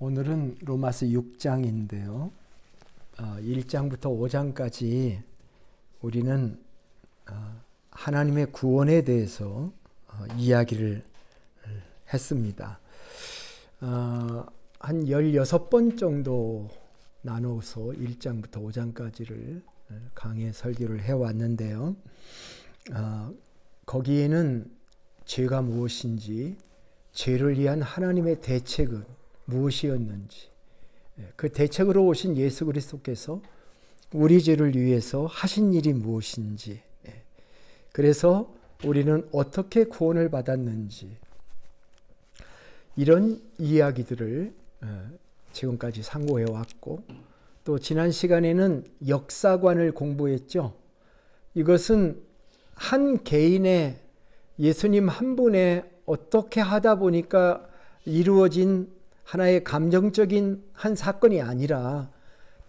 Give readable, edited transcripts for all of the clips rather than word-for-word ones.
오늘은 로마서 6장인데요. 1장부터 5장까지 우리는 하나님의 구원에 대해서 이야기를 했습니다. 한 16번 정도 나눠서 1장부터 5장까지를 강의 설교를 해왔는데요. 거기에는 죄가 무엇인지, 죄를 위한 하나님의 대책은 무엇이었는지, 그 대책으로 오신 예수 그리스도께서 우리 죄를 위해서 하신 일이 무엇인지, 그래서 우리는 어떻게 구원을 받았는지, 이런 이야기들을 지금까지 상고해 왔고, 또 지난 시간에는 역사관을 공부했죠. 이것은 한 개인의, 예수님 한 분의 어떻게 하다 보니까 이루어진 하나의 감정적인 한 사건이 아니라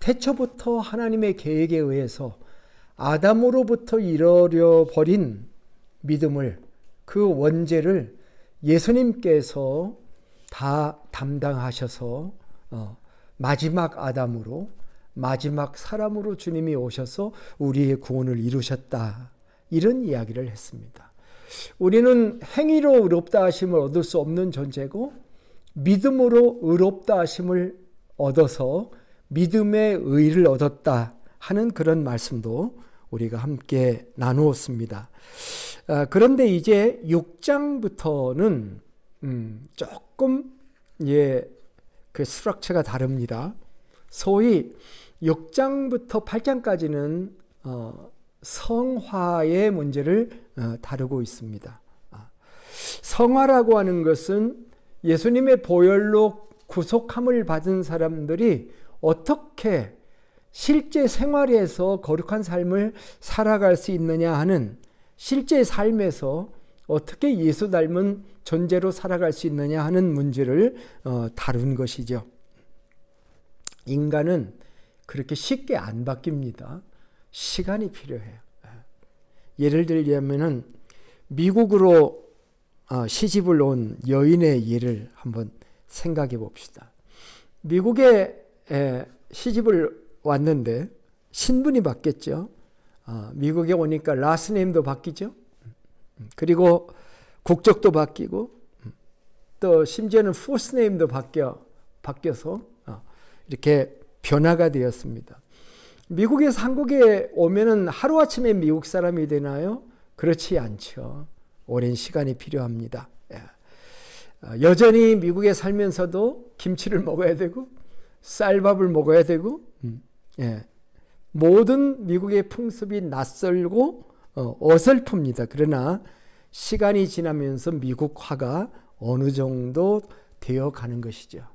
태초부터 하나님의 계획에 의해서 아담으로부터 이뤄려 버린 믿음을, 그 원죄를 예수님께서 다 담당하셔서 마지막 아담으로, 마지막 사람으로 주님이 오셔서 우리의 구원을 이루셨다, 이런 이야기를 했습니다. 우리는 행위로 의롭다 하심을 얻을 수 없는 존재고, 믿음으로 의롭다 하심을 얻어서 믿음의 의를 얻었다 하는 그런 말씀도 우리가 함께 나누었습니다. 그런데 이제 6장부터는 조금 그 스트럭처가 다릅니다. 소위 6장부터 8장까지는 성화의 문제를 다루고 있습니다. 성화라고 하는 것은 예수님의 보혈로 구속함을 받은 사람들이 어떻게 실제 생활에서 거룩한 삶을 살아갈 수 있느냐 하는, 실제 삶에서 어떻게 예수 닮은 존재로 살아갈 수 있느냐 하는 문제를 다룬 것이죠. 인간은 그렇게 쉽게 안 바뀝니다. 시간이 필요해요. 예를 들자면은 미국으로 시집을 온 여인의 예를 한번 생각해 봅시다. 미국에 시집을 왔는데 신분이 바뀌었죠. 미국에 오니까 라스트 네임도 바뀌죠. 그리고 국적도 바뀌고, 또 심지어는 퍼스트 네임도 바뀌어서 이렇게 변화가 되었습니다. 미국에서 한국에 오면은 하루아침에 미국 사람이 되나요? 그렇지 않죠. 오랜 시간이 필요합니다. 여전히 미국에 살면서도 김치를 먹어야 되고 쌀밥을 먹어야 되고, 모든 미국의 풍습이 낯설고 어설픕니다. 그러나 시간이 지나면서 미국화가 어느 정도 되어가는 것이죠.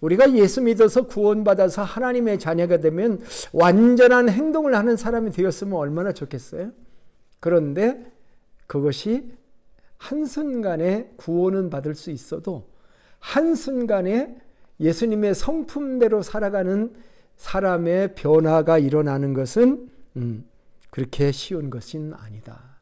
우리가 예수 믿어서 구원받아서 하나님의 자녀가 되면 완전한 행동을 하는 사람이 되었으면 얼마나 좋겠어요? 그런데 그것이 한순간에 구원은 받을 수 있어도 한순간에 예수님의 성품대로 살아가는 사람의 변화가 일어나는 것은 그렇게 쉬운 것은 아니다.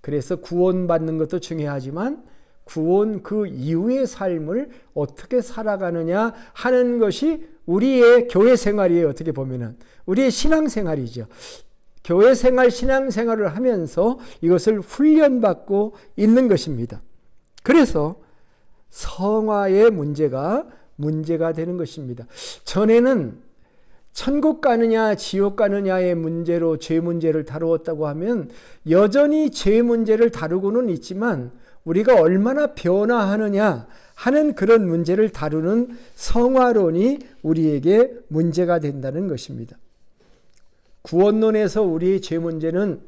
그래서 구원받는 것도 중요하지만 구원 그 이후의 삶을 어떻게 살아가느냐 하는 것이 우리의 교회 생활이에요. 어떻게 보면은 우리의 신앙생활이죠. 교회 생활, 신앙생활을 하면서 이것을 훈련받고 있는 것입니다. 그래서 성화의 문제가 되는 것입니다. 전에는 천국 가느냐 지옥 가느냐의 문제로 죄 문제를 다루었다고 하면 여전히 죄 문제를 다루고는 있지만 우리가 얼마나 변화하느냐 하는 그런 문제를 다루는 성화론이 우리에게 문제가 된다는 것입니다. 구원론에서 우리의 죄 문제는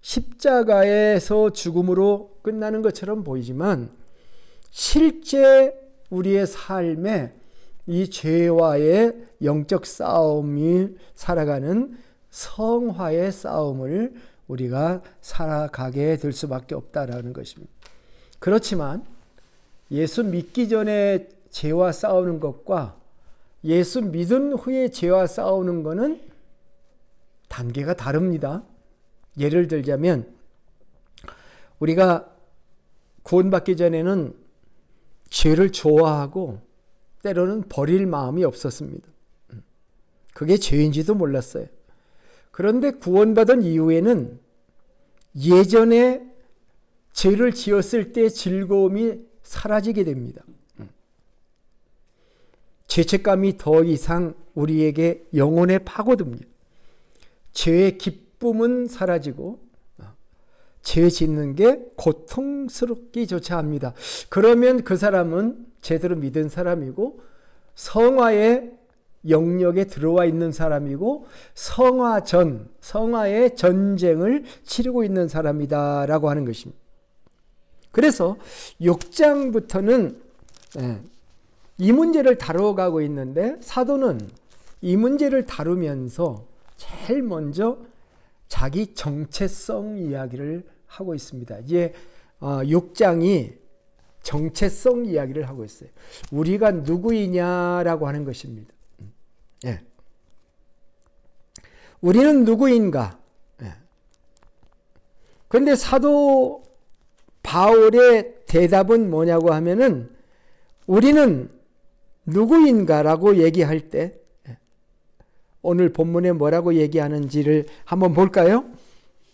십자가에서 죽음으로 끝나는 것처럼 보이지만 실제 우리의 삶에 이 죄와의 영적 싸움이 살아가는 성화의 싸움을 우리가 살아가게 될 수밖에 없다라는 것입니다. 그렇지만 예수 믿기 전에 죄와 싸우는 것과 예수 믿은 후에 죄와 싸우는 것은 단계가 다릅니다. 예를 들자면 우리가 구원받기 전에는 죄를 좋아하고 때로는 버릴 마음이 없었습니다. 그게 죄인지도 몰랐어요. 그런데 구원받은 이후에는 예전에 죄를 지었을 때 즐거움이 사라지게 됩니다. 죄책감이 더 이상 우리에게 영혼에 파고듭니다. 죄의 기쁨은 사라지고 죄 짓는 게 고통스럽기조차 합니다. 그러면 그 사람은 제대로 믿은 사람이고 성화의 영역에 들어와 있는 사람이고 성화의 전쟁을 치르고 있는 사람이다라고 하는 것입니다. 그래서 6장부터는 이 문제를 다뤄가고 있는데 사도는 이 문제를 다루면서 제일 먼저 자기 정체성 이야기를 하고 있습니다. 이제 6장이 정체성 이야기를 하고 있어요. 우리가 누구이냐라고 하는 것입니다. 예. 우리는 누구인가? 그런데 사도 바울의 대답은 뭐냐고 하면은 우리는 누구인가라고 얘기할 때 오늘 본문에 뭐라고 얘기하는지를 한번 볼까요?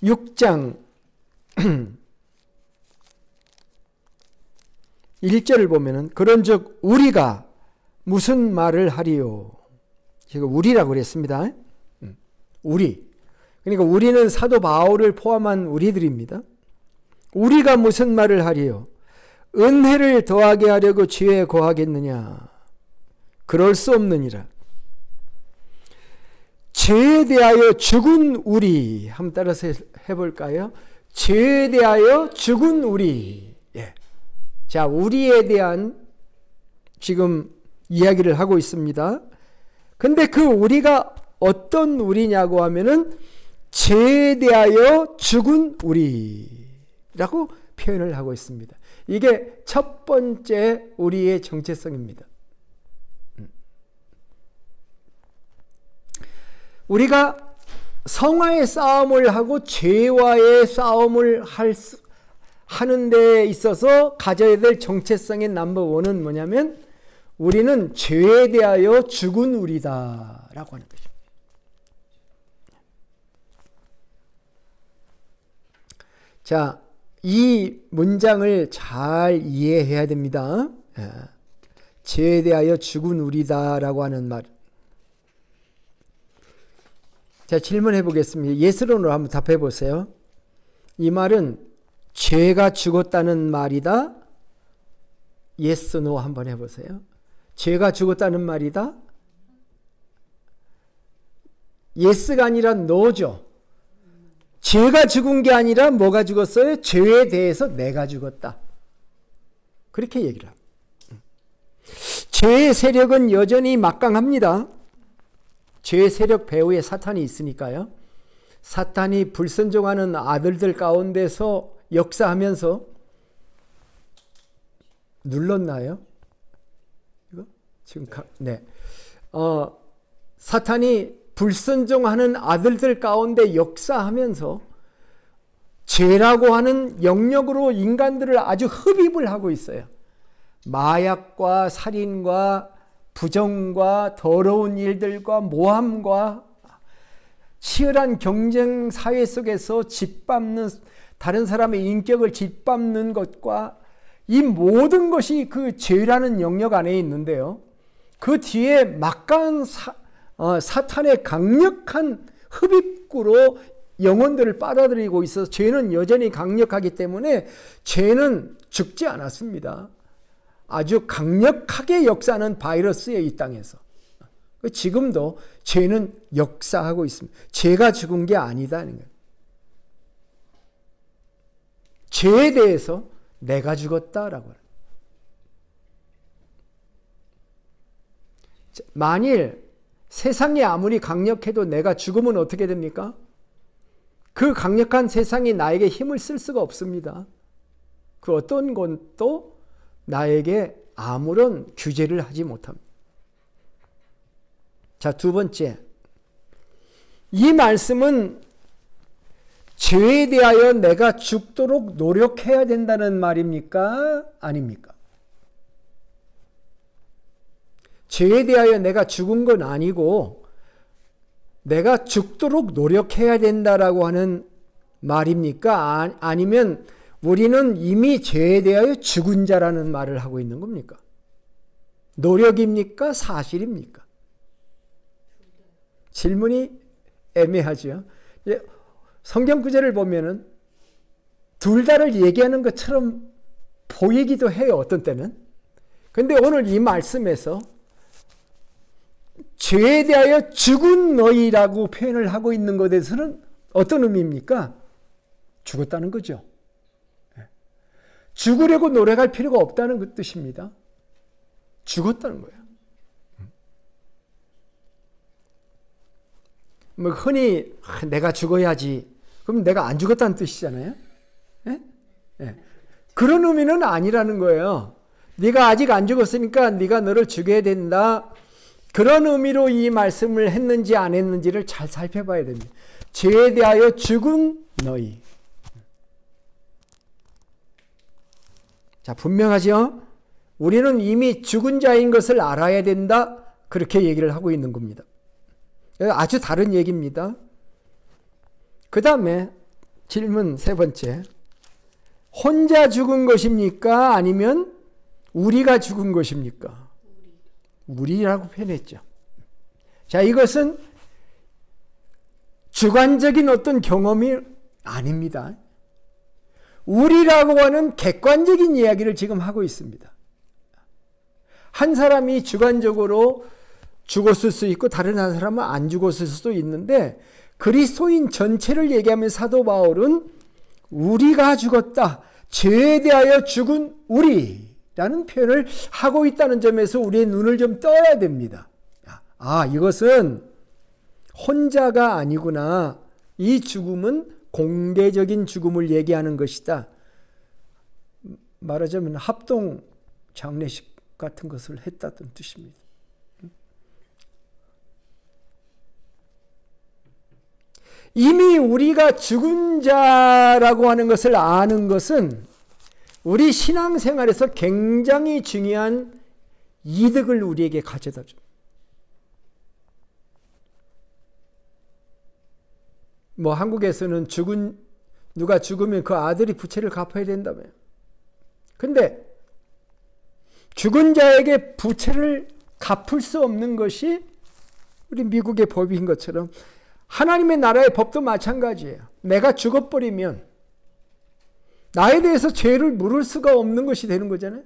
6장 1절을 보면은 그런즉 우리가 무슨 말을 하리요? 지금 우리라고 그랬습니다. 우리. 그러니까 우리는 사도 바울을 포함한 우리들입니다. 우리가 무슨 말을 하리요? 은혜를 더하게 하려고 죄에 거하겠느냐? 그럴 수 없느니라. 죄에 대하여 죽은 우리. 한번 따라서 해볼까요? 죄에 대하여 죽은 우리. 예. 자, 우리에 대한 지금 이야기를 하고 있습니다. 근데 그 우리가 어떤 우리냐고 하면은 죄에 대하여 죽은 우리라고 표현을 하고 있습니다. 이게 첫 번째 우리의 정체성입니다. 우리가 성화의 싸움을 하고 죄와의 싸움을 하는 데 있어서 가져야 될 정체성의 넘버원은 뭐냐면 우리는 죄에 대하여 죽은 우리다라고 하는 것입니다. 자, 이 문장을 잘 이해해야 됩니다. 죄에 대하여 죽은 우리다라고 하는 말. 자, 질문해 보겠습니다. 예스론으로 한번 답해 보세요. 이 말은 죄가 죽었다는 말이다? 예스, 노 한번 해보세요. 죄가 죽었다는 말이다? 예스가 아니라 노죠. 죄가 죽은 게 아니라 뭐가 죽었어요? 죄에 대해서 내가 죽었다. 그렇게 얘기를 합니다. 죄의 세력은 여전히 막강합니다. 죄의 세력 배후에 사탄이 있으니까요. 사탄이 불순종하는 아들들 가운데서 역사하면서 눌렀나요? 이거 지금 네. 사탄이 불순종하는 아들들 가운데 역사하면서 죄라고 하는 영역으로 인간들을 아주 흡입을 하고 있어요. 마약과 살인과 부정과 더러운 일들과 모함과 치열한 경쟁 사회 속에서 짓밟는 다른 사람의 인격을 짓밟는 것과 이 모든 것이 그 죄라는 영역 안에 있는데요. 그 뒤에 막강한 사탄의 강력한 흡입구로 영혼들을 빨아들이고 있어서 죄는 여전히 강력하기 때문에 죄는 죽지 않았습니다. 아주 강력하게 역사하는 바이러스에 이 땅에서. 지금도 죄는 역사하고 있습니다. 죄가 죽은 게 아니다는 거예요. 죄에 대해서 내가 죽었다라고 해요. 만일 세상이 아무리 강력해도 내가 죽으면 어떻게 됩니까? 그 강력한 세상이 나에게 힘을 쓸 수가 없습니다. 그 어떤 것도 나에게 아무런 규제를 하지 못합니다. 자, 두 번째. 이 말씀은 죄에 대하여 내가 죽도록 노력해야 된다는 말입니까? 아닙니까? 죄에 대하여 내가 죽은 건 아니고 내가 죽도록 노력해야 된다라고 하는 말입니까? 아니면 우리는 이미 죄에 대하여 죽은 자라는 말을 하고 있는 겁니까? 노력입니까? 사실입니까? 질문이 애매하죠. 성경 구절을 보면은 둘 다를 얘기하는 것처럼 보이기도 해요. 어떤 때는. 근데 오늘 이 말씀에서 죄에 대하여 죽은 너희라고 표현을 하고 있는 것에 대해서는 어떤 의미입니까? 죽었다는 거죠. 죽으려고 노력할 필요가 없다는 그 뜻입니다. 죽었다는 거예요. 뭐 흔히 내가 죽어야지. 그럼 내가 안 죽었다는 뜻이잖아요. 예? 예. 그런 의미는 아니라는 거예요. 네가 아직 안 죽었으니까 네가 너를 죽여야 된다. 그런 의미로 이 말씀을 했는지 안 했는지를 잘 살펴봐야 됩니다. 죄에 대하여 죽은 너희. 자, 분명하죠? 우리는 이미 죽은 자인 것을 알아야 된다. 그렇게 얘기를 하고 있는 겁니다. 아주 다른 얘기입니다. 그 다음에 질문 세 번째. 혼자 죽은 것입니까? 아니면 우리가 죽은 것입니까? 우리라고 표현했죠. 자, 이것은 주관적인 어떤 경험이 아닙니다. 우리라고 하는 객관적인 이야기를 지금 하고 있습니다. 한 사람이 주관적으로 죽었을 수 있고 다른 한 사람은 안 죽었을 수도 있는데 그리스도인 전체를 얘기하면 사도 바울은 우리가 죽었다. 죄에 대하여 죽은 우리라는 표현을 하고 있다는 점에서 우리의 눈을 좀 떠야 됩니다. 아, 이것은 혼자가 아니구나. 이 죽음은 공개적인 죽음을 얘기하는 것이다. 말하자면 합동 장례식 같은 것을 했다는 뜻입니다. 이미 우리가 죽은 자라고 하는 것을 아는 것은 우리 신앙생활에서 굉장히 중요한 이득을 우리에게 가져다 줍니다. 뭐 한국에서는 누가 죽으면 그 아들이 부채를 갚아야 된다며요. 근데 죽은 자에게 부채를 갚을 수 없는 것이 우리 미국의 법인 것처럼 하나님의 나라의 법도 마찬가지예요. 내가 죽어버리면 나에 대해서 죄를 물을 수가 없는 것이 되는 거잖아요.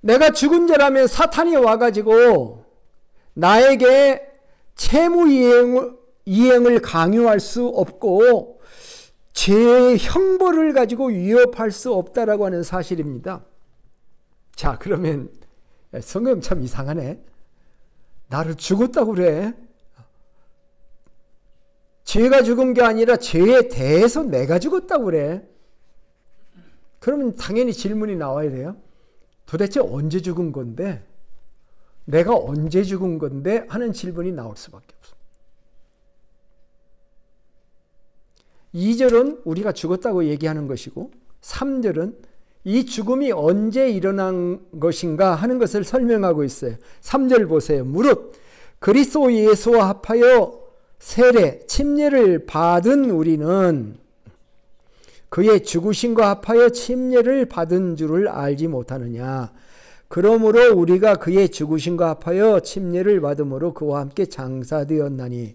내가 죽은 자라면 사탄이 와가지고 나에게 채무 이행을 강요할 수 없고 죄의 형벌을 가지고 위협할 수 없다라고 하는 사실입니다. 자, 그러면 성경 참 이상하네. 나를 죽었다고 그래. 죄가 죽은 게 아니라 죄에 대해서 내가 죽었다고 그래. 그러면 당연히 질문이 나와야 돼요. 도대체 언제 죽은 건데? 내가 언제 죽은 건데? 하는 질문이 나올 수밖에 없어. 2절은 우리가 죽었다고 얘기하는 것이고 3절은 이 죽음이 언제 일어난 것인가 하는 것을 설명하고 있어요. 3절 보세요. 무릇 그리스도 예수와 합하여 세례, 침례를 받은 우리는 그의 죽으심과 합하여 침례를 받은 줄을 알지 못하느냐. 그러므로 우리가 그의 죽으심과 합하여 침례를 받음으로 그와 함께 장사되었나니.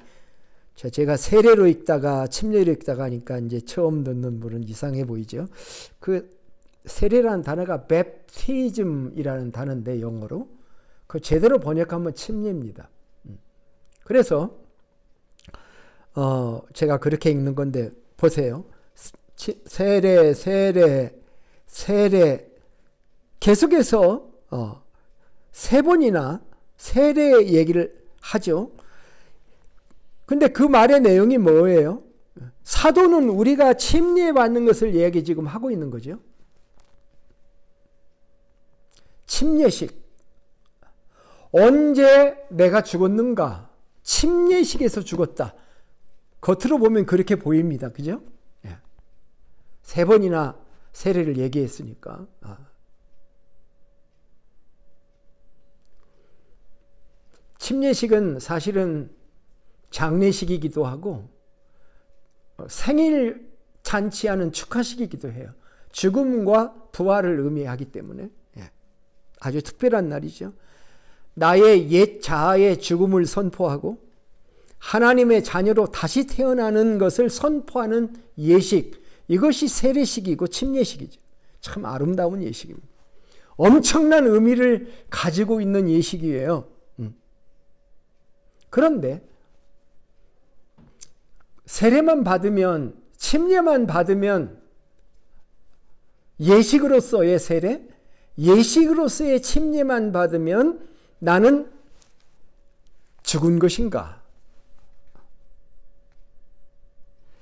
자, 제가 세례로 읽다가 침례로 읽다가 하니까 이제 처음 듣는 분은 이상해 보이죠. 그 세례라는 단어가 baptism이라는 단어인데 영어로 그 제대로 번역하면 침례입니다. 그래서 제가 그렇게 읽는 건데 보세요. 세례 계속해서 세 번이나 세례 얘기를 하죠. 근데 그 말의 내용이 뭐예요? 사도는 우리가 침례받는 것을 이야기 지금 하고 있는 거죠. 침례식. 언제 내가 죽었는가? 침례식에서 죽었다. 겉으로 보면 그렇게 보입니다. 그죠? 세 번이나 세례를 얘기했으니까. 침례식은 사실은 장례식이기도 하고 생일 잔치하는 축하식이기도 해요. 죽음과 부활을 의미하기 때문에 아주 특별한 날이죠. 나의 옛 자아의 죽음을 선포하고 하나님의 자녀로 다시 태어나는 것을 선포하는 예식, 이것이 세례식이고 침례식이죠. 참 아름다운 예식입니다. 엄청난 의미를 가지고 있는 예식이에요. 그런데 세례만 받으면, 침례만 받으면 예식으로서의 세례, 예식으로서의 침례만 받으면 나는 죽은 것인가?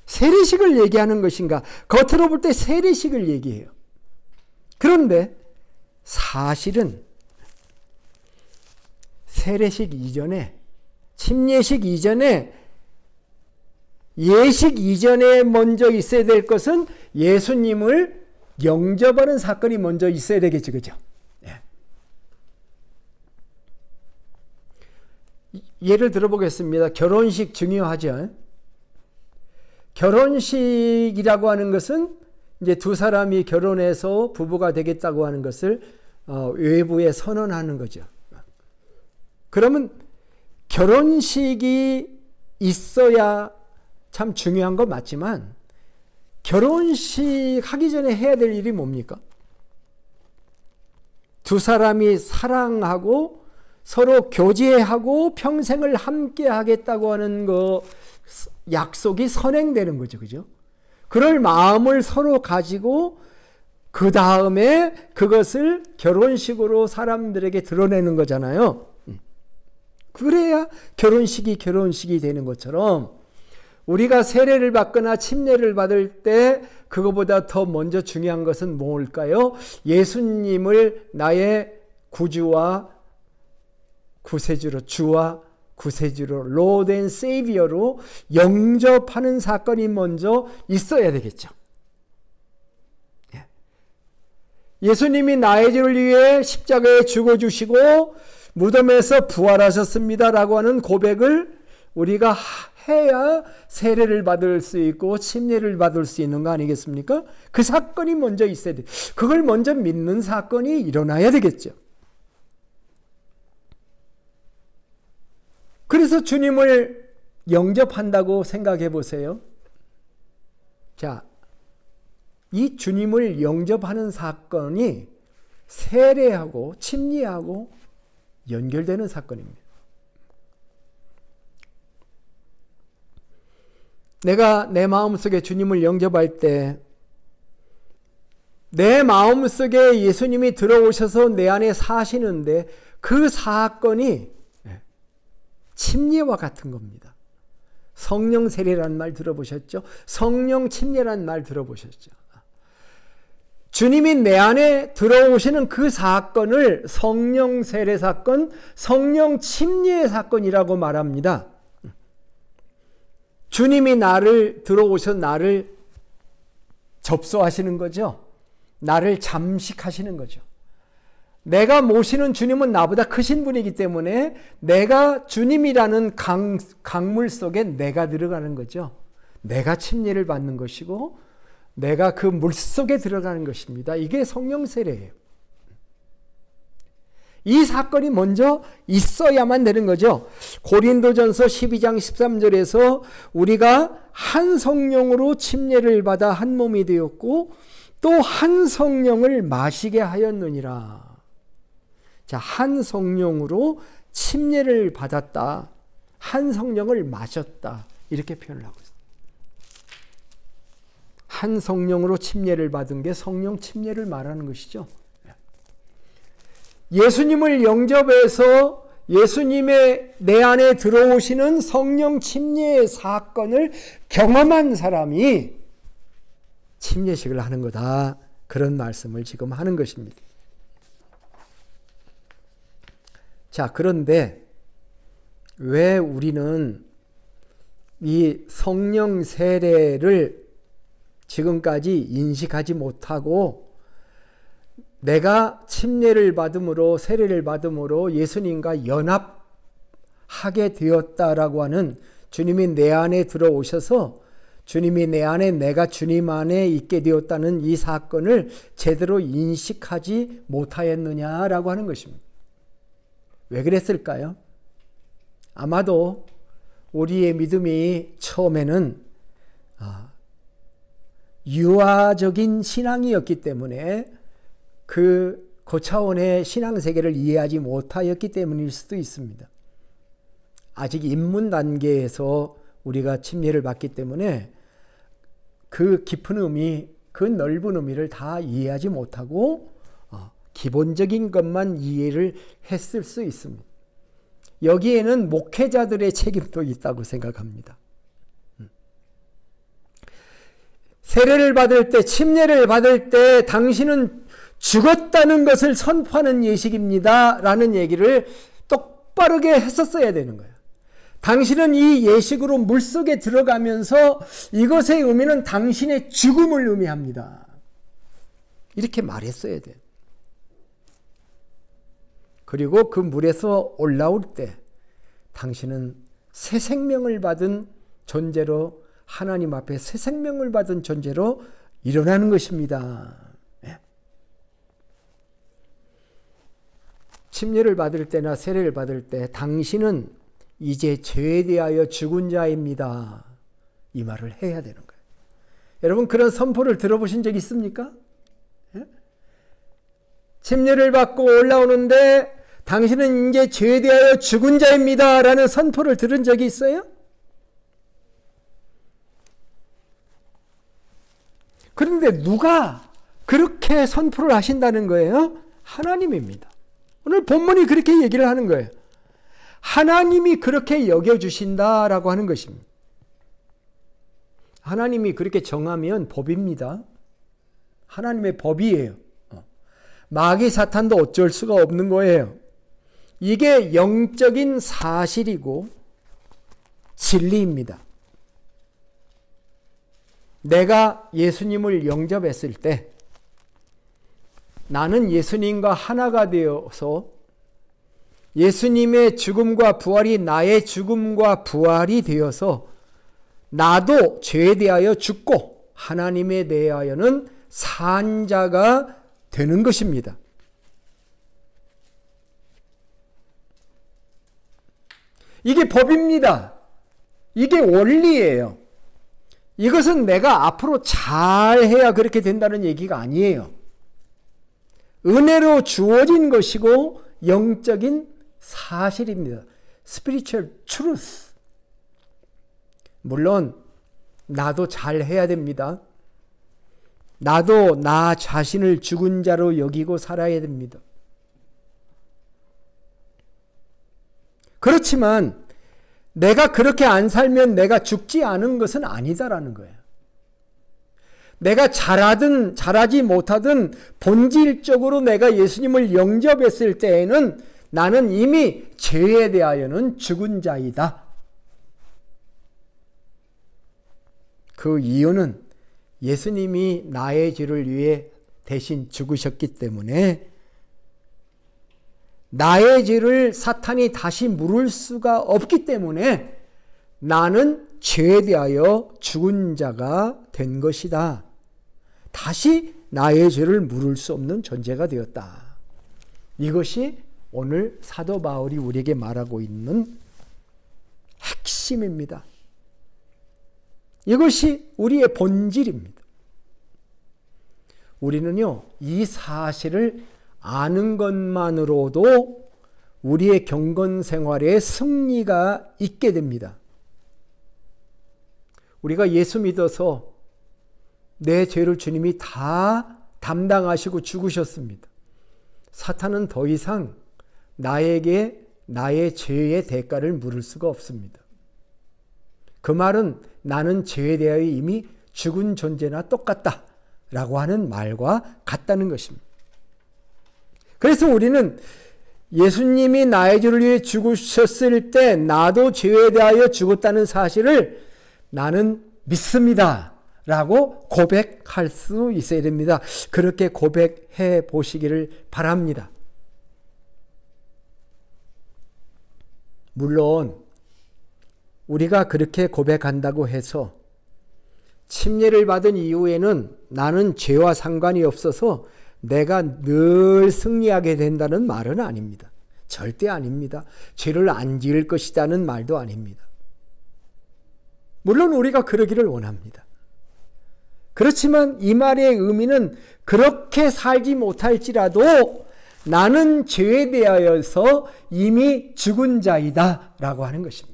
세례식을 얘기하는 것인가? 겉으로 볼 때 세례식을 얘기해요. 그런데 사실은 세례식 이전에, 침례식 이전에, 예식 이전에 먼저 있어야 될 것은 예수님을 영접하는 사건이 먼저 있어야 되겠죠. 그죠? 예를 들어보겠습니다. 결혼식 중요하죠. 결혼식이라고 하는 것은 이제 두 사람이 결혼해서 부부가 되겠다고 하는 것을 외부에 선언하는 거죠. 그러면 결혼식이 있어야 참 중요한 건 맞지만 결혼식 하기 전에 해야 될 일이 뭡니까? 두 사람이 사랑하고 서로 교제하고 평생을 함께 하겠다고 하는 거 약속이 선행되는 거죠. 그죠? 그럴 마음을 서로 가지고 그 다음에 그것을 결혼식으로 사람들에게 드러내는 거잖아요. 그래야 결혼식이 되는 것처럼 우리가 세례를 받거나 침례를 받을 때 그거보다 더 먼저 중요한 것은 뭘까요? 예수님을 나의 구주와 구세주로, 주와 구세주로, Lord and Savior로 영접하는 사건이 먼저 있어야 되겠죠. 예수님이 나의 죄를 위해 십자가에 죽어주시고 무덤에서 부활하셨습니다라고 하는 고백을 우리가 해야 세례를 받을 수 있고 침례를 받을 수 있는 거 아니겠습니까? 그 사건이 먼저 있어야 돼. 그걸 먼저 믿는 사건이 일어나야 되겠죠. 그래서 주님을 영접한다고 생각해 보세요. 자, 이 주님을 영접하는 사건이 세례하고 침례하고 연결되는 사건입니다. 내가 내 마음속에 주님을 영접할 때 내 마음속에 예수님이 들어오셔서 내 안에 사시는데 그 사건이 침례와 같은 겁니다. 성령 세례라는 말 들어보셨죠? 성령 침례라는 말 들어보셨죠? 주님이 내 안에 들어오시는 그 사건을 성령 세례 사건, 성령 침례 사건이라고 말합니다. 주님이 나를 들어오셔서 나를 접수하시는 거죠. 나를 잠식하시는 거죠. 내가 모시는 주님은 나보다 크신 분이기 때문에 내가 주님이라는 강물 속에 내가 들어가는 거죠. 내가 침례를 받는 것이고 내가 그 물 속에 들어가는 것입니다. 이게 성령 세례예요. 이 사건이 먼저 있어야만 되는 거죠. 고린도전서 12장 13절에서 우리가 한 성령으로 침례를 받아 한 몸이 되었고 또 한 성령을 마시게 하였느니라. 자, 한 성령으로 침례를 받았다. 한 성령을 마셨다. 이렇게 표현을 하고 있습니다. 한 성령으로 침례를 받은 게 성령 침례를 말하는 것이죠. 예수님을 영접해서 예수님의 내 안에 들어오시는 성령 침례의 사건을 경험한 사람이 침례식을 하는 거다. 그런 말씀을 지금 하는 것입니다. 자, 그런데 왜 우리는 이 성령 세례를 지금까지 인식하지 못하고 내가 침례를 받음으로 세례를 받음으로 예수님과 하게 되었다라고 하는, 주님이 내 안에 들어오셔서 주님이 내 안에, 내가 주님 안에 있게 되었다는 이 사건을 제대로 인식하지 못하였느냐라고 하는 것입니다. 왜 그랬을까요? 아마도 우리의 믿음이 처음에는 유아적인 신앙이었기 때문에 그 고차원의 신앙세계를 이해하지 못하였기 때문일 수도 있습니다. 아직 입문 단계에서 우리가 침례를 받기 때문에 그 깊은 의미, 그 넓은 의미를 다 이해하지 못하고 기본적인 것만 이해를 했을 수 있습니다. 여기에는 목회자들의 책임도 있다고 생각합니다. 세례를 받을 때, 침례를 받을 때 당신은 죽었다는 것을 선포하는 예식입니다 라는 얘기를 똑바르게 했었어야 되는 거예요. 당신은 이 예식으로 물속에 들어가면서 이것의 의미는 당신의 죽음을 의미합니다. 이렇게 말했어야 돼요. 그리고 그 물에서 올라올 때 당신은 새 생명을 받은 존재로, 하나님 앞에 새 생명을 받은 존재로 일어나는 것입니다. 침례를 받을 때나 세례를 받을 때 당신은 이제 죄에 대하여 죽은 자입니다. 이 말을 해야 되는 거예요. 여러분, 그런 선포를 들어보신 적 있습니까? 침례를 받고 올라오는데 당신은 이제 죄에 대하여 죽은 자입니다 라는 선포를 들은 적이 있어요? 그런데 누가 그렇게 선포를 하신다는 거예요? 하나님입니다. 오늘 본문이 그렇게 얘기를 하는 거예요. 하나님이 그렇게 여겨주신다라고 하는 것입니다. 하나님이 그렇게 정하면 법입니다. 하나님의 법이에요. 마귀 사탄도 어쩔 수가 없는 거예요. 이게 영적인 사실이고 진리입니다. 내가 예수님을 영접했을 때 나는 예수님과 하나가 되어서 예수님의 죽음과 부활이 나의 죽음과 부활이 되어서 나도 죄에 대하여 죽고 하나님에 대하여는 산 자가 되는 것입니다. 이게 법입니다. 이게 원리예요. 이것은 내가 앞으로 잘해야 그렇게 된다는 얘기가 아니에요. 은혜로 주어진 것이고 영적인 사실입니다. Spiritual truth. 물론 나도 잘해야 됩니다. 나도 나 자신을 죽은 자로 여기고 살아야 됩니다. 그렇지만 내가 그렇게 안 살면 내가 죽지 않은 것은 아니다라는 거예요. 내가 잘하든 잘하지 못하든 본질적으로 내가 예수님을 영접했을 때에는 나는 이미 죄에 대하여는 죽은 자이다. 그 이유는 예수님이 나의 죄를 위해 대신 죽으셨기 때문에 나의 죄를 사탄이 다시 물을 수가 없기 때문에 나는 죄에 대하여 죽은 자가 된 것이다. 다시 나의 죄를 물을 수 없는 존재가 되었다. 이것이 오늘 사도 바울이 우리에게 말하고 있는 핵심입니다. 이것이 우리의 본질입니다. 우리는요, 이 사실을 아는 것만으로도 우리의 경건 생활에 승리가 있게 됩니다. 우리가 예수 믿어서 내 죄를 주님이 다 담당하시고 죽으셨습니다. 사탄은 더 이상 나에게 나의 죄의 대가를 물을 수가 없습니다. 그 말은 나는 죄에 대하여 이미 죽은 존재나 똑같다 라고 하는 말과 같다는 것입니다. 그래서 우리는 예수님이 나의 죄를 위해 죽으셨을 때 나도 죄에 대하여 죽었다는 사실을 나는 믿습니다 라고 고백할 수 있어야 됩니다. 그렇게 고백해 보시기를 바랍니다. 물론 우리가 그렇게 고백한다고 해서 침례를 받은 이후에는 나는 죄와 상관이 없어서 내가 늘 승리하게 된다는 말은 아닙니다. 절대 아닙니다. 죄를 안 지을 것이라는 말도 아닙니다. 물론 우리가 그러기를 원합니다. 그렇지만 이 말의 의미는 그렇게 살지 못할지라도 나는 죄에 대하여서 이미 죽은 자이다 라고 하는 것입니다.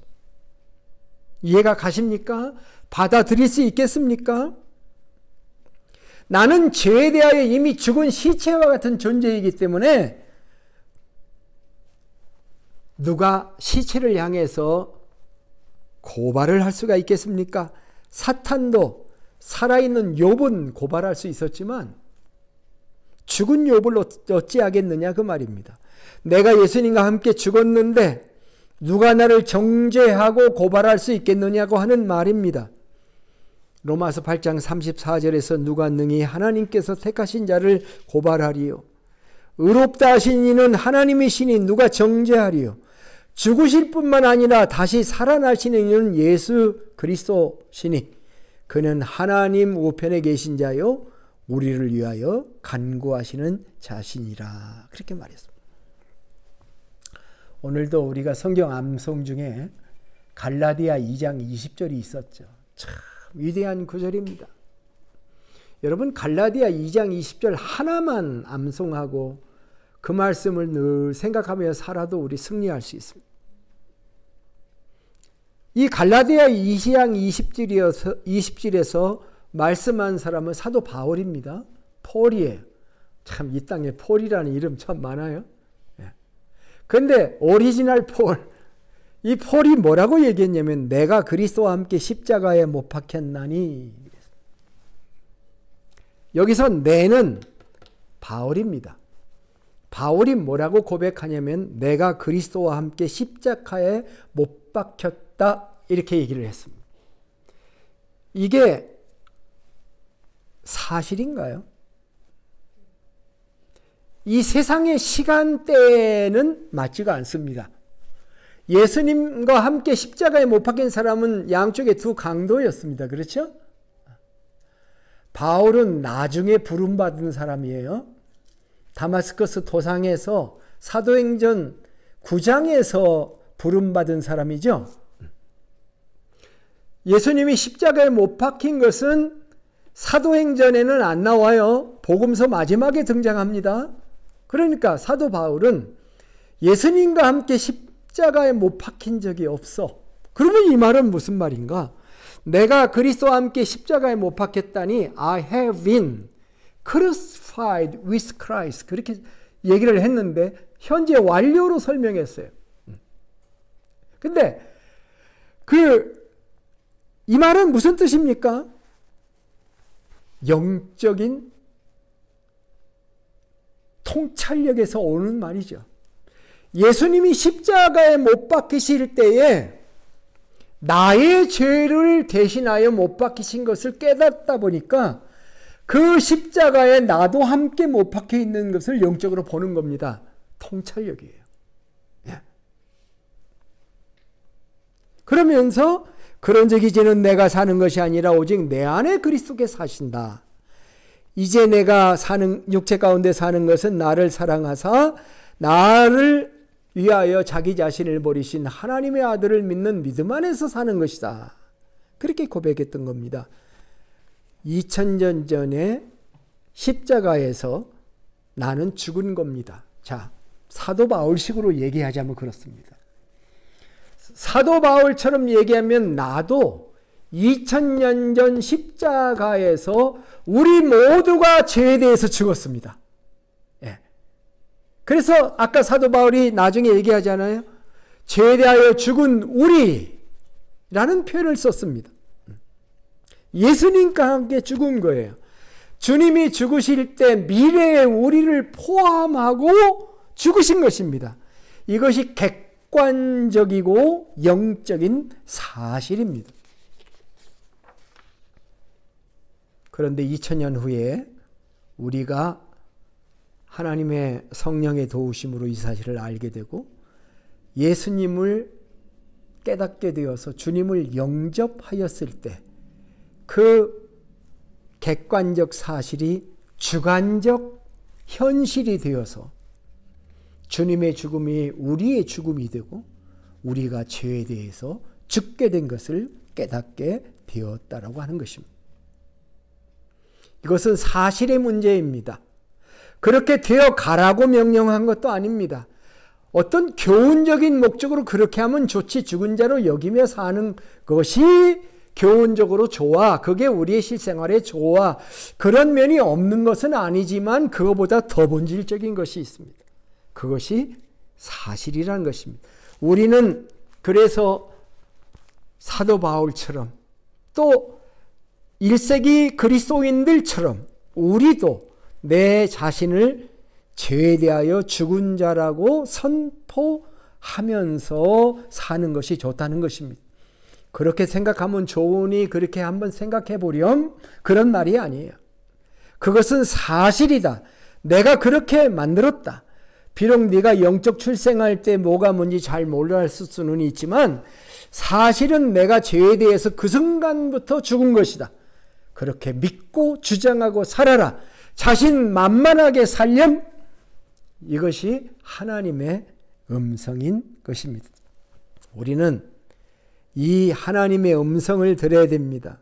이해가 가십니까? 받아들일 수 있겠습니까? 나는 죄에 대하여 이미 죽은 시체와 같은 존재이기 때문에 누가 시체를 향해서 고발을 할 수가 있겠습니까? 사탄도 살아있는 욥은 고발할 수 있었지만 죽은 욥을 어찌하겠느냐 그 말입니다. 내가 예수님과 함께 죽었는데 누가 나를 정죄하고 고발할 수 있겠느냐고 하는 말입니다. 로마서 8장 34절에서 누가 능히 하나님께서 택하신 자를 고발하리요. 의롭다 하신 이는 하나님이시니 누가 정죄하리요. 죽으실 뿐만 아니라 다시 살아나시는 이는 예수 그리스도시니 그는 하나님 우편에 계신 자요 우리를 위하여 간구하시는 자신이라. 그렇게 말했습니다. 오늘도 우리가 성경 암송 중에 갈라디아 2장 20절이 있었죠. 참 위대한 구절입니다. 여러분 갈라디아 2장 20절 하나만 암송하고 그 말씀을 늘 생각하며 살아도 우리 승리할 수 있습니다. 이 갈라디아 2장 20절에서 말씀한 사람은 사도 바울입니다. 폴이에요. 참 이 땅에 폴이라는 이름 참 많아요. 그런데 오리지널 폴, 이 폴이 뭐라고 얘기했냐면 내가 그리스도와 함께 십자가에 못 박혔나니. 여기서 내는 바울입니다. 바울이 뭐라고 고백하냐면 내가 그리스도와 함께 십자가에 못 박혔다 이렇게 얘기를 했습니다. 이게 사실인가요? 이 세상의 시간대에는 맞지가 않습니다. 예수님과 함께 십자가에 못 박힌 사람은 양쪽에 두 강도였습니다. 그렇죠? 바울은 나중에 부름받은 사람이에요. 다마스커스 도상에서 사도행전 9장에서 부름받은 사람이죠. 예수님이 십자가에 못 박힌 것은 사도행전에는 안 나와요. 복음서 마지막에 등장합니다. 그러니까 사도 바울은 예수님과 함께 십자가에 못 박힌 적이 없어. 그러면 이 말은 무슨 말인가? 내가 그리스도와 함께 십자가에 못 박혔다니 I have been crucified with Christ 그렇게 얘기를 했는데 현재 완료로 설명했어요. 근데 이 말은 무슨 뜻입니까? 영적인 통찰력에서 오는 말이죠. 예수님이 십자가에 못 박히실 때에 나의 죄를 대신하여 못 박히신 것을 깨닫다 보니까 그 십자가에 나도 함께 못 박혀 있는 것을 영적으로 보는 겁니다. 통찰력이에요. 예. 그러면서 그런즉 이제는 내가 사는 것이 아니라 오직 내 안에 그리스도께서 사신다. 이제 내가 사는 육체 가운데 사는 것은 나를 사랑하사 나를 위하여 자기 자신을 버리신 하나님의 아들을 믿는 믿음 안에서 사는 것이다. 그렇게 고백했던 겁니다. 2000년 전에 십자가에서 나는 죽은 겁니다. 자, 사도 바울식으로 얘기하자면 그렇습니다. 사도 바울처럼 얘기하면 나도 2000년 전 십자가에서 우리 모두가 죄에 대해서 죽었습니다. 예. 그래서 아까 사도 바울이 나중에 얘기하잖아요. 죄에 대하여 죽은 우리라는 표현을 썼습니다. 예수님과 함께 죽은 거예요. 주님이 죽으실 때 미래의 우리를 포함하고 죽으신 것입니다. 이것이 객관적이고 영적인 사실입니다. 그런데 2000년 후에 우리가 하나님의 성령의 도우심으로 이 사실을 알게 되고 예수님을 깨닫게 되어서 주님을 영접하였을 때 그 객관적 사실이 주관적 현실이 되어서 주님의 죽음이 우리의 죽음이 되고 우리가 죄에 대해서 죽게 된 것을 깨닫게 되었다라고 하는 것입니다. 이것은 사실의 문제입니다. 그렇게 되어 가라고 명령한 것도 아닙니다. 어떤 교훈적인 목적으로 그렇게 하면 좋지, 죽은 자로 여기며 사는 것이 교훈적으로 좋아, 그게 우리의 실생활에 좋아, 그런 면이 없는 것은 아니지만 그것보다 더 본질적인 것이 있습니다. 그것이 사실이라는 것입니다. 우리는 그래서 사도 바울처럼 또 1세기 그리스도인들처럼 우리도 내 자신을 죄에 대하여 죽은 자라고 선포하면서 사는 것이 좋다는 것입니다. 그렇게 생각하면 좋으니 그렇게 한번 생각해 보렴, 그런 말이 아니에요. 그것은 사실이다. 내가 그렇게 만들었다. 비록 네가 영적 출생할 때 뭐가 뭔지 잘 몰랐을 수는 있지만 사실은 내가 죄에 대해서 그 순간부터 죽은 것이다. 그렇게 믿고 주장하고 살아라. 자신 만만하게 살렴. 이것이 하나님의 음성인 것입니다. 우리는 이 하나님의 음성을 들어야 됩니다.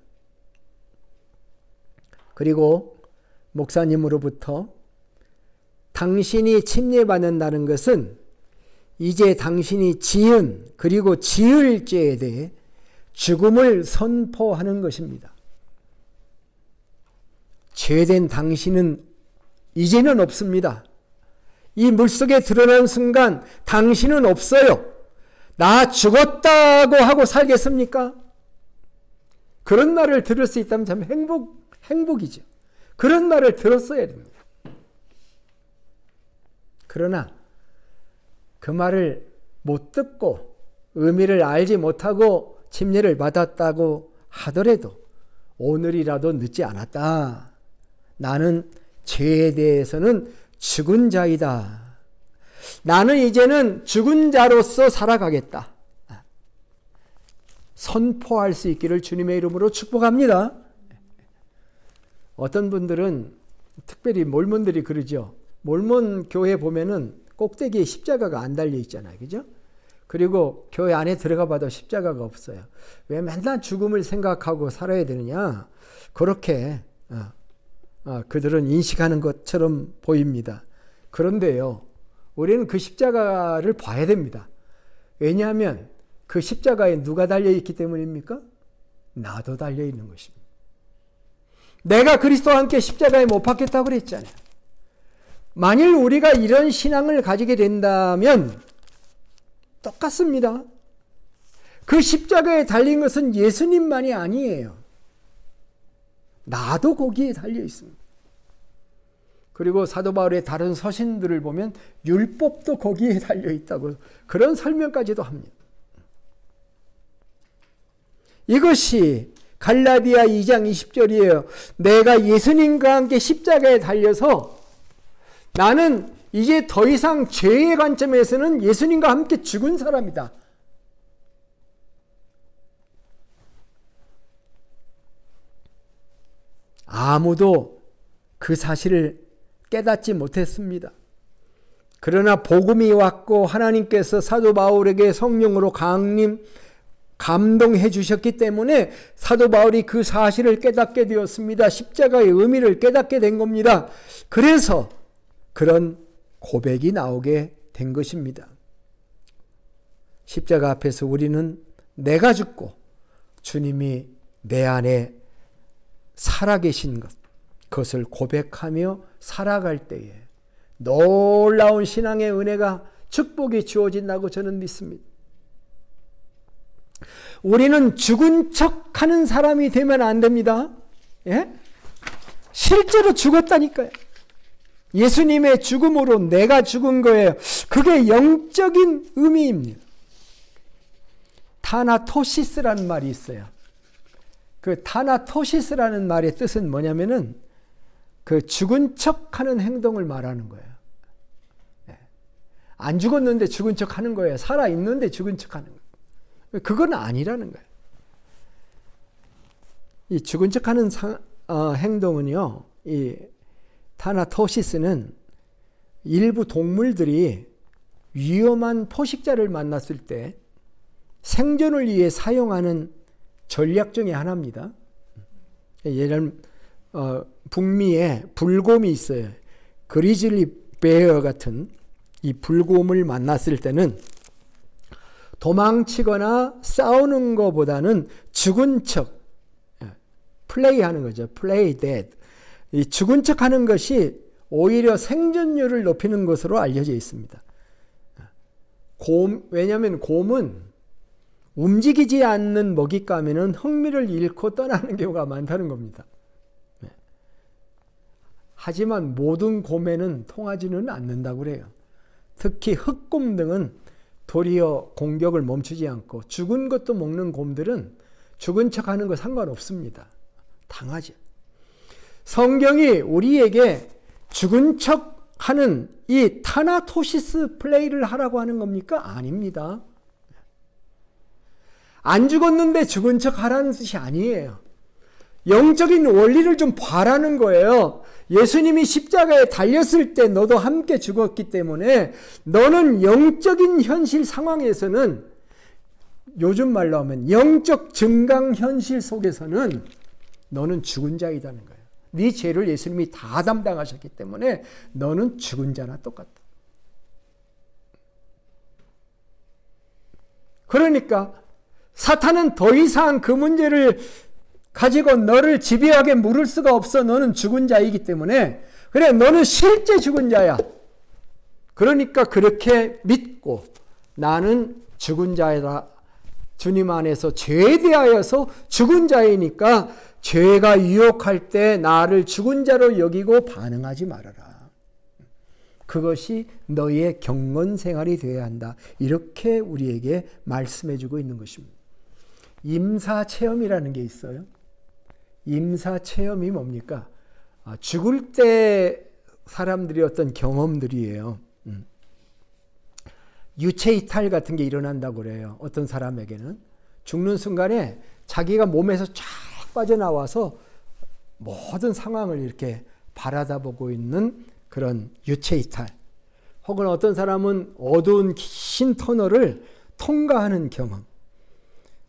그리고 목사님으로부터 당신이 침례받는다는 것은 이제 당신이 지은 그리고 지을 죄에 대해 죽음을 선포하는 것입니다. 죄된 당신은 이제는 없습니다. 이 물속에 드러난 순간 당신은 없어요. 나 죽었다고 하고 살겠습니까? 그런 말을 들을 수 있다면 참 행복이죠. 그런 말을 들었어야 됩니다. 그러나 그 말을 못 듣고 의미를 알지 못하고 침례를 받았다고 하더라도 오늘이라도 늦지 않았다. 나는 죄에 대해서는 죽은 자이다. 나는 이제는 죽은 자로서 살아가겠다. 선포할 수 있기를 주님의 이름으로 축복합니다. 어떤 분들은 특별히 몰몬들이 그러죠. 몰몬 교회 보면은 꼭대기에 십자가가 안 달려 있잖아요. 그죠? 그리고 교회 안에 들어가 봐도 십자가가 없어요. 왜 맨날 죽음을 생각하고 살아야 되느냐? 그렇게 그들은 인식하는 것처럼 보입니다. 그런데요, 우리는 그 십자가를 봐야 됩니다. 왜냐하면 그 십자가에 누가 달려있기 때문입니까? 나도 달려있는 것입니다. 내가 그리스도와 함께 십자가에 못 박혔다고 그랬잖아요. 만일 우리가 이런 신앙을 가지게 된다면 똑같습니다. 그 십자가에 달린 것은 예수님만이 아니에요. 나도 거기에 달려 있습니다. 그리고 사도 바울의 다른 서신들을 보면 율법도 거기에 달려 있다고 그런 설명까지도 합니다. 이것이 갈라디아 2장 20절이에요. 내가 예수님과 함께 십자가에 달려서 나는 이제 더 이상 죄의 관점에서는 예수님과 함께 죽은 사람이다. 아무도 그 사실을 깨닫지 못했습니다. 그러나 복음이 왔고 하나님께서 사도 바울에게 성령으로 감동해 주셨기 때문에 사도 바울이 그 사실을 깨닫게 되었습니다. 십자가의 의미를 깨닫게 된 겁니다. 그래서 그런 고백이 나오게 된 것입니다. 십자가 앞에서 우리는 내가 죽고 주님이 내 안에 살아계신 것, 그것을 고백하며 살아갈 때에 놀라운 신앙의 은혜가 축복이 주어진다고 저는 믿습니다. 우리는 죽은 척하는 사람이 되면 안 됩니다. 예? 실제로 죽었다니까요. 예수님의 죽음으로 내가 죽은 거예요. 그게 영적인 의미입니다. 타나토시스라는 말이 있어요. 그 타나토시스라는 말의 뜻은 뭐냐면은 그 죽은 척하는 행동을 말하는 거예요. 안 죽었는데 죽은 척하는 거예요. 살아 있는데 죽은 척하는 거예요. 그건 아니라는 거예요. 이 죽은 척하는 행동은요, 이 타나토시스는 일부 동물들이 위험한 포식자를 만났을 때 생존을 위해 사용하는 전략 중에 하나입니다. 예를 들면 북미에 불곰이 있어요. 그리즐리 베어 같은 이 불곰을 만났을 때는 도망치거나 싸우는 것보다는 죽은 척, 플레이하는 거죠. play dead. 이 죽은 척하는 것이 오히려 생존율을 높이는 것으로 알려져 있습니다. 왜냐하면 곰은 움직이지 않는 먹잇감에는 흥미를 잃고 떠나는 경우가 많다는 겁니다. 하지만 모든 곰에는 통하지는 않는다고 그래요. 특히 흑곰 등은 도리어 공격을 멈추지 않고 죽은 것도 먹는 곰들은 죽은 척하는 거 상관없습니다. 당하죠. 성경이 우리에게 죽은 척하는 이 타나토시스 플레이를 하라고 하는 겁니까? 아닙니다. 안 죽었는데 죽은 척 하라는 뜻이 아니에요. 영적인 원리를 좀 봐라는 거예요. 예수님이 십자가에 달렸을 때 너도 함께 죽었기 때문에 너는 영적인 현실 상황에서는, 요즘 말로 하면 영적 증강 현실 속에서는 너는 죽은 자이다는 거예요. 네 죄를 예수님이 다 담당하셨기 때문에 너는 죽은 자나 똑같다. 그러니까 사탄은 더 이상 그 문제를 가지고 너를 집요하게 물을 수가 없어. 너는 죽은 자이기 때문에. 그래, 너는 실제 죽은 자야. 그러니까 그렇게 믿고 나는 죽은 자이다. 주님 안에서 죄에 대하여서 죽은 자이니까 죄가 유혹할 때 나를 죽은 자로 여기고 반응하지 말아라. 그것이 너의 경건 생활이 되어야 한다. 이렇게 우리에게 말씀해 주고 있는 것입니다. 임사체험이라는 게 있어요. 임사체험이 뭡니까? 죽을 때 사람들이 어떤 경험들이에요. 유체이탈 같은 게 일어난다고 그래요. 어떤 사람에게는 죽는 순간에 자기가 몸에서 쫙 빠져나와서 모든 상황을 이렇게 바라다보고 있는 그런 유체이탈. 혹은 어떤 사람은 어두운 긴 터널을 통과하는 경험.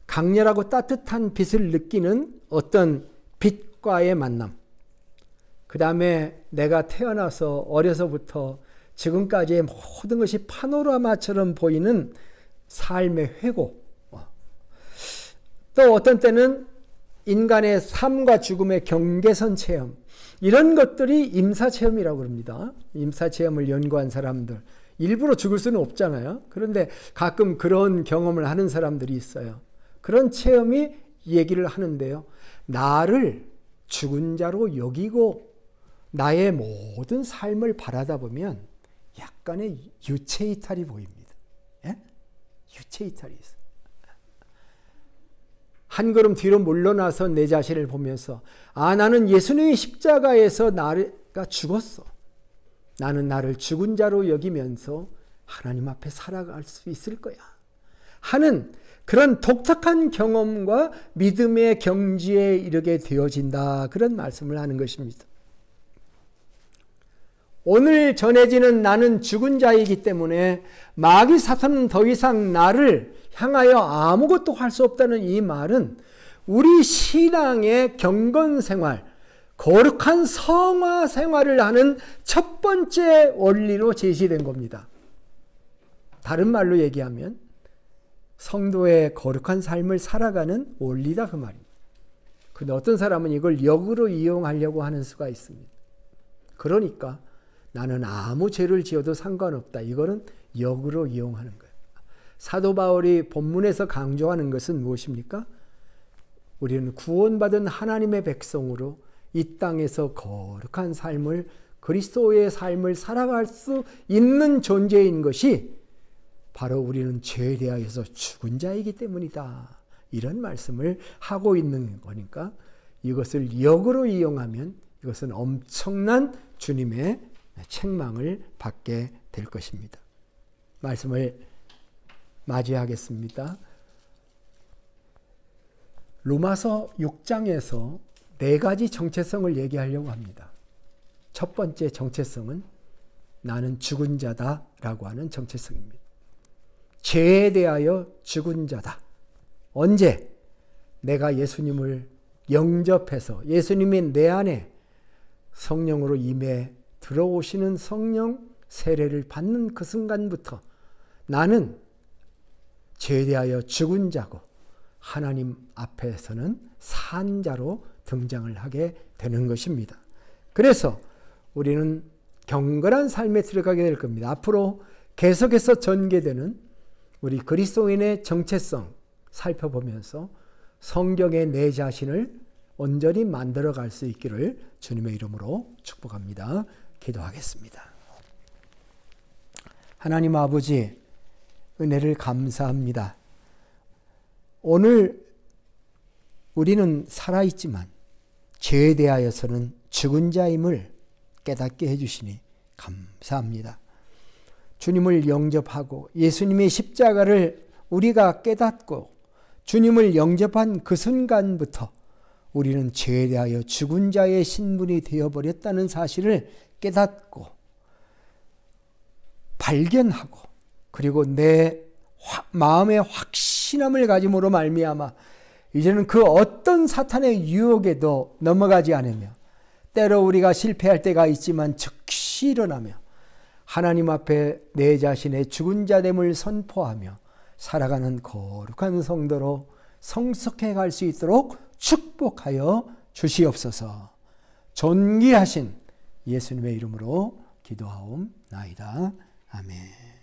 강렬하고 따뜻한 빛을 느끼는 어떤 빛과의 만남. 그 다음에 내가 태어나서 어려서부터 지금까지의 모든 것이 파노라마처럼 보이는 삶의 회고. 또 어떤 때는 인간의 삶과 죽음의 경계선 체험. 이런 것들이 임사체험이라고 합니다. 임사체험을 연구한 사람들. 일부러 죽을 수는 없잖아요. 그런데 가끔 그런 경험을 하는 사람들이 있어요. 그런 체험이 얘기를 하는데요. 나를 죽은 자로 여기고 나의 모든 삶을 바라다 보면 약간의 유체이탈이 보입니다. 예? 유체이탈이 있어요. 한 걸음 뒤로 물러나서 내 자신을 보면서 나는 예수님의 십자가에서 나가 죽었어. 나는 나를 죽은 자로 여기면서 하나님 앞에 살아갈 수 있을 거야 하는 그런 독특한 경험과 믿음의 경지에 이르게 되어진다. 그런 말씀을 하는 것입니다. 오늘 전해지는 나는 죽은 자이기 때문에 마귀 사탄은 더 이상 나를 향하여 아무것도 할 수 없다는 이 말은 우리 신앙의 경건 생활, 거룩한 성화 생활을 하는 첫 번째 원리로 제시된 겁니다. 다른 말로 얘기하면 성도의 거룩한 삶을 살아가는 원리다 그 말입니다. 근데 어떤 사람은 이걸 역으로 이용하려고 하는 수가 있습니다. 그러니까 나는 아무 죄를 지어도 상관없다. 이거는 역으로 이용하는 거예요. 사도 바울이 본문에서 강조하는 것은 무엇입니까? 우리는 구원받은 하나님의 백성으로 이 땅에서 거룩한 삶을, 그리스도의 삶을 살아갈 수 있는 존재인 것이 바로 우리는 죄에 대하여서 죽은 자이기 때문이다. 이런 말씀을 하고 있는 거니까 이것을 역으로 이용하면 이것은 엄청난 주님의 책망을 받게 될 것입니다. 말씀을 맞이하겠습니다. 로마서 6장에서 4가지 정체성을 얘기하려고 합니다. 첫 번째 정체성은 나는 죽은 자다라고 하는 정체성입니다. 죄에 대하여 죽은 자다. 언제? 내가 예수님을 영접해서 예수님이 내 안에 성령으로 임해 들어오시는 성령 세례를 받는 그 순간부터 나는 죄에 대하여 죽은 자고 하나님 앞에서는 산 자로 등장을 하게 되는 것입니다. 그래서 우리는 경건한 삶에 들어가게 될 겁니다. 앞으로 계속해서 전개되는 우리 그리스도인의 정체성 살펴보면서 성경에 내 자신을 온전히 만들어갈 수 있기를 주님의 이름으로 축복합니다. 기도하겠습니다. 하나님 아버지, 은혜를 감사합니다. 오늘 우리는 살아있지만 죄에 대하여서는 죽은 자임을 깨닫게 해주시니 감사합니다. 주님을 영접하고 예수님의 십자가를 우리가 깨닫고 주님을 영접한 그 순간부터 우리는 죄에 대하여 죽은 자의 신분이 되어버렸다는 사실을 깨닫고 발견하고 그리고 내 마음의 확신함을 가짐으로 말미암아 이제는 그 어떤 사탄의 유혹에도 넘어가지 않으며 때로 우리가 실패할 때가 있지만 즉시 일어나며 하나님 앞에 내 자신의 죽은 자됨을 선포하며 살아가는 거룩한 성도로 성숙해 갈 수 있도록 축복하여 주시옵소서. 존귀하신 예수님의 이름으로 기도하옵나이다. 아멘.